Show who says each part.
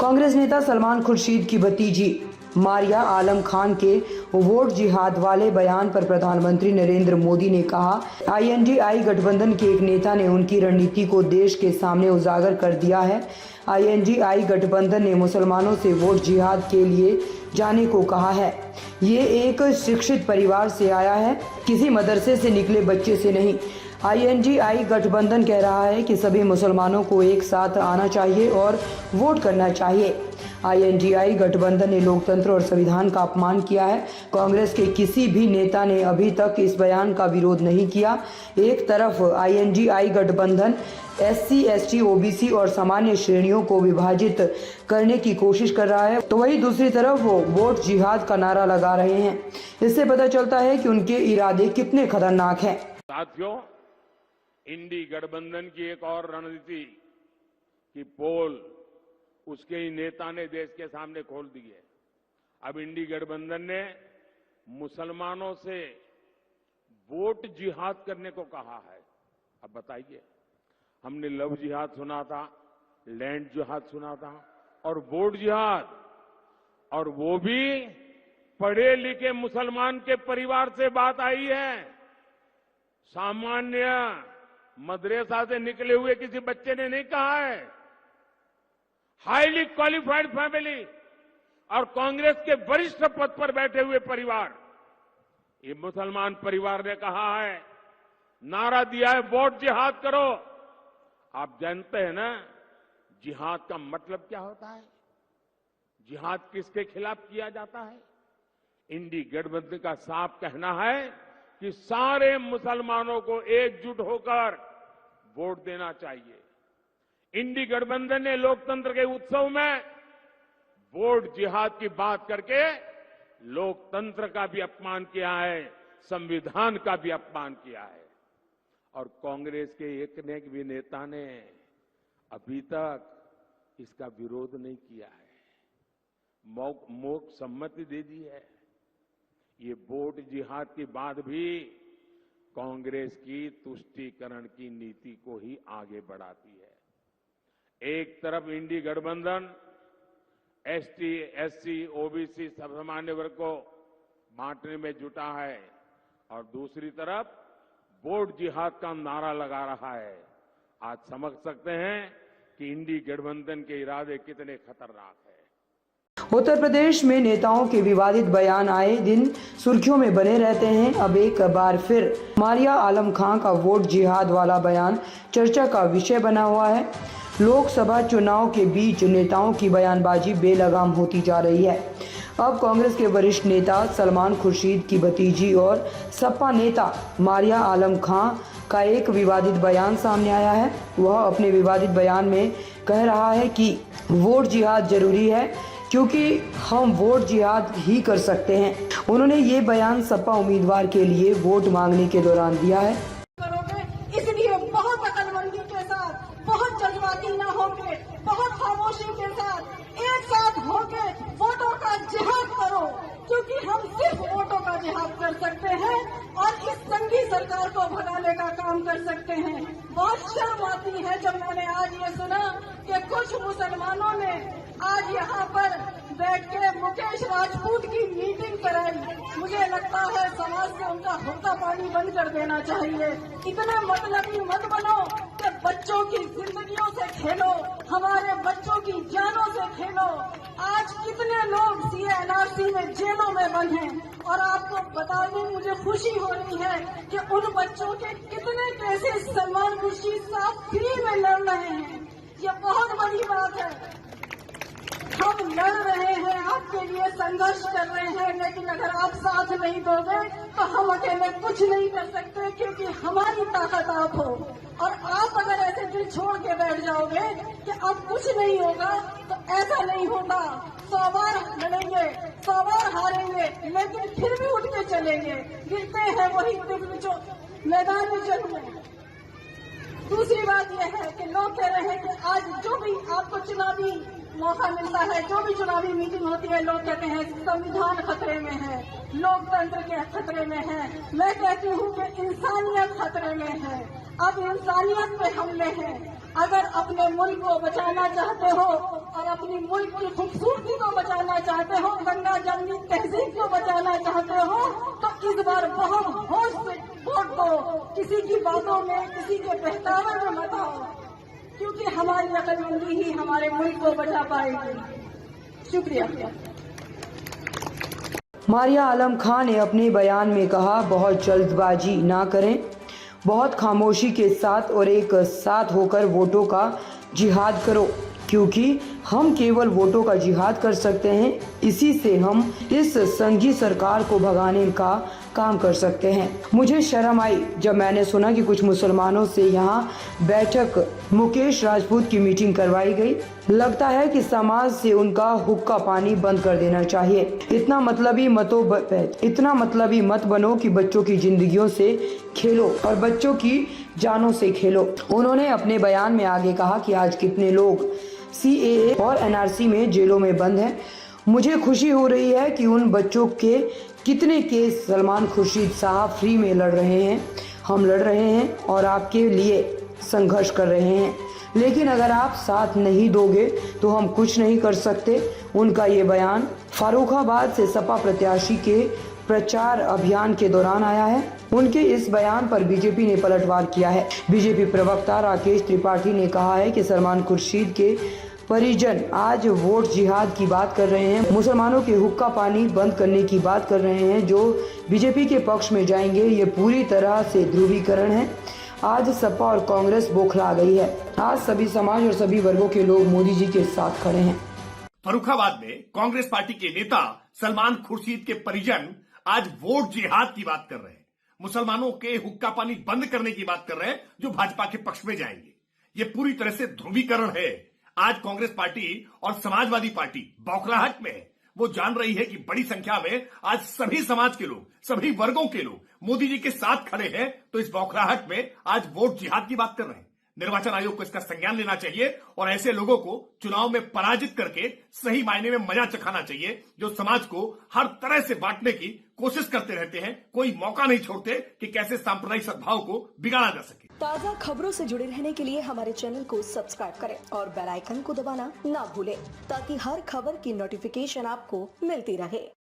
Speaker 1: कांग्रेस नेता सलमान खुर्शीद की भतीजी मारिया आलम खान के वोट जिहाद वाले बयान पर प्रधानमंत्री नरेंद्र मोदी ने कहा, आईएनडीआई गठबंधन के एक नेता ने उनकी रणनीति को देश के सामने उजागर कर दिया है। आईएनडीआई गठबंधन ने मुसलमानों से वोट जिहाद के लिए जाने को कहा है। ये एक शिक्षित परिवार से आया है, किसी मदरसे से निकले बच्चे से नहीं। आईएनडीआई गठबंधन कह रहा है कि सभी मुसलमानों को एक साथ आना चाहिए और वोट करना चाहिए। आईएनडीआई गठबंधन ने लोकतंत्र और संविधान का अपमान किया है। कांग्रेस के किसी भी नेता ने अभी तक इस बयान का विरोध नहीं किया। एक तरफ आईएनडीआई गठबंधन एससी, एसटी, ओबीसी और सामान्य श्रेणियों को विभाजित करने की कोशिश कर रहा है, तो वहीं दूसरी तरफ वो वोट जिहाद का नारा लगा रहे हैं। इससे पता चलता है कि उनके इरादे कितने खतरनाक हैं।
Speaker 2: साथियों, इंडी गठबंधन की एक और रणनीति की पोल उसके ही नेता ने देश के सामने खोल दी है। अब इंडी गठबंधन ने मुसलमानों से वोट जिहाद करने को कहा है। अब बताइए, हमने लव जिहाद सुना था, लैंड जिहाद सुना था और वोट जिहाद, और वो भी पढ़े लिखे मुसलमान के परिवार से बात आई है। सामान्य मदरसा से निकले हुए किसी बच्चे ने नहीं कहा है। हाईली क्वालिफाइड फैमिली और कांग्रेस के वरिष्ठ पद पर बैठे हुए परिवार, ये मुसलमान परिवार ने कहा है, नारा दिया है, वोट जिहाद करो। आप जानते हैं ना जिहाद का मतलब क्या होता है? जिहाद किसके खिलाफ किया जाता है? इंडी गठबंधन का साफ कहना है कि सारे मुसलमानों को एकजुट होकर वोट देना चाहिए। इंडी गठबंधन ने लोकतंत्र के उत्सव में वोट जिहाद की बात करके लोकतंत्र का भी अपमान किया है, संविधान का भी अपमान किया है। और कांग्रेस के एक ने भी नेता ने अभी तक इसका विरोध नहीं किया है, मौक सम्मति दे दी है। ये वोट जिहाद की बात भी कांग्रेस की तुष्टीकरण की नीति को ही आगे बढ़ाती है। एक तरफ इंडी गठबंधन एसटी, एससी, ओबीसी सामान्य वर्ग को बांटने में जुटा है और दूसरी तरफ वोट जिहाद का नारा लगा रहा है। आज समझ सकते हैं कि इंडी गठबंधन के इरादे कितने खतरनाक हैं।
Speaker 1: उत्तर प्रदेश में नेताओं के विवादित बयान आए दिन सुर्खियों में बने रहते हैं। अब एक बार फिर मारिया आलम खान का वोट जिहाद वाला बयान चर्चा का विषय बना हुआ है। लोकसभा चुनाव के बीच नेताओं की बयानबाजी बेलगाम होती जा रही है। अब कांग्रेस के वरिष्ठ नेता सलमान खुर्शीद की भतीजी और सपा नेता मारिया आलम खान का एक विवादित बयान सामने आया है। वह अपने विवादित बयान में कह रहा है कि वोट जिहाद जरूरी है क्योंकि हम वोट जिहाद ही कर सकते हैं। उन्होंने ये बयान सपा उम्मीदवार के लिए वोट मांगने के दौरान दिया है।
Speaker 3: इसलिए बहुत अकलमंदी के साथ, बहुत जज्बाती न होके, बहुत खामोशी के साथ एक साथ होके वोटों का जिहाद करो, क्योंकि हम सिर्फ वोटों का जिहाद कर सकते हैं और इस संघी सरकार को भगाने का काम कर सकते हैं। बहुत शर्म आती है जब मैंने आज ये सुना कि कुछ मुसलमानों ने आज यहाँ पर बैठ के मुकेश राजपूत की मीटिंग कराई। मुझे लगता है समाज से उनका हुक्का पानी बंद कर देना चाहिए। इतने मतलबी मत बनो कि बच्चों की जिंदगियों से खेलो, हमारे बच्चों की जानों से खेलो। आज कितने लोग सीएनआरसी में जेलों में बंद हैं और आपको बताने मुझे खुशी हो रही है कि उन बच्चों के कितने केसेस सलमान खुर्शीद साहब फ्री में लड़ रहे हैं। ये बहुत बड़ी बात है। हम लड़ रहे हैं, आपके लिए संघर्ष कर रहे हैं, लेकिन अगर आप साथ नहीं दोगे तो हम अकेले कुछ नहीं कर सकते, क्योंकि हमारी ताकत आप हो। और आप अगर ऐसे दिल छोड़ के बैठ जाओगे कि अब कुछ नहीं होगा, तो ऐसा नहीं होगा। 100 बार लड़ेंगे, 100 बार हारेंगे, लेकिन फिर भी उठ के चलेंगे। गिरते हैं वही मैदान में जंग में। दूसरी बात यह है कि लोग कह रहे हैं कि आज जो भी आपको चुनावी मौका मिलता है, जो भी चुनावी मीटिंग होती है, लोग कहते हैं संविधान खतरे में है, लोकतंत्र के खतरे में है। मैं कहती हूँ कि इंसानियत खतरे में है। अब इंसानियत पे हमले हैं। अगर अपने मुल्क को बचाना चाहते हो और अपनी मुल्क की खूबसूरती को बचाना चाहते हो, गंगा जमनी तहजीब को बचाना चाहते हो, तो इस बार बहुत होश से वोट दो। किसी की बातों में, किसी के बहकावे में मत आओ, क्योंकि हमारी अक्लमंदी ही हमारे मुल्क को बचा पाएगी। शुक्रिया।
Speaker 1: मारिया आलम खान ने अपने बयान में कहा, बहुत जल्दबाजी ना करें, बहुत खामोशी के साथ और एक साथ होकर वोटों का जिहाद करो, क्योंकि हम केवल वोटों का जिहाद कर सकते हैं। इसी से हम इस संघी सरकार को भगाने का काम कर सकते हैं। मुझे शर्म आई जब मैंने सुना कि कुछ मुसलमानों से यहाँ बैठक मुकेश राजपूत की मीटिंग करवाई गई। लगता है कि समाज से उनका हुक्का पानी बंद कर देना चाहिए। इतना मतलबी मत बनो कि बच्चों की जिंदगियों से खेलो और बच्चों की जानों से खेलो। उन्होंने अपने बयान में आगे कहा कि आज कितने लोग CAA और NRC में जेलों में बंद हैं। मुझे खुशी हो रही है कि उन बच्चों के कितने केस सलमान खुर्शीद साहब फ्री में लड़ रहे हैं। हम लड़ रहे हैं और आपके लिए संघर्ष कर रहे हैं, लेकिन अगर आप साथ नहीं दोगे तो हम कुछ नहीं कर सकते। उनका ये बयान फर्रुखाबाद से सपा प्रत्याशी के प्रचार अभियान के दौरान आया है। उनके इस बयान पर बीजेपी ने पलटवार किया है। बीजेपी प्रवक्ता राकेश त्रिपाठी ने कहा है कि सलमान खुर्शीद के परिजन आज वोट जिहाद की बात कर रहे हैं, मुसलमानों के हुक्का पानी बंद करने की बात कर रहे हैं, जो बीजेपी के पक्ष में जाएंगे। ये पूरी तरह से ध्रुवीकरण है। आज सपा और कांग्रेस बौखला गई है। आज सभी समाज और सभी वर्गों के लोग मोदी जी के साथ खड़े हैं।
Speaker 4: फर्रुखाबाद में कांग्रेस पार्टी के नेता सलमान खुर्शीद के परिजन आज वोट जिहाद की बात कर रहे हैं, मुसलमानों के हुक्का पानी बंद करने की बात कर रहे हैं, जो भाजपा के पक्ष में जाएंगे। ये पूरी तरह से ध्रुवीकरण है। आज कांग्रेस पार्टी और समाजवादी पार्टी बौखलाहट में है। वो जान रही है कि बड़ी संख्या में आज सभी समाज के लोग, सभी वर्गों के लोग मोदी जी के साथ खड़े हैं, तो इस बौखलाहट में आज वोट जिहाद की बात कर रहे हैं। निर्वाचन आयोग को इसका संज्ञान लेना चाहिए और ऐसे लोगों को चुनाव में पराजित करके सही मायने में मजा चखाना चाहिए, जो समाज को हर तरह से बांटने की कोशिश करते रहते हैं। कोई मौका नहीं छोड़ते कि कैसे सांप्रदायिक सद्भाव को बिगाड़ा जा सके।
Speaker 5: ताज़ा खबरों से जुड़े रहने के लिए हमारे चैनल को सब्सक्राइब करें और बेल आइकन को दबाना ना भूलें, ताकि हर खबर की नोटिफिकेशन आपको मिलती रहे।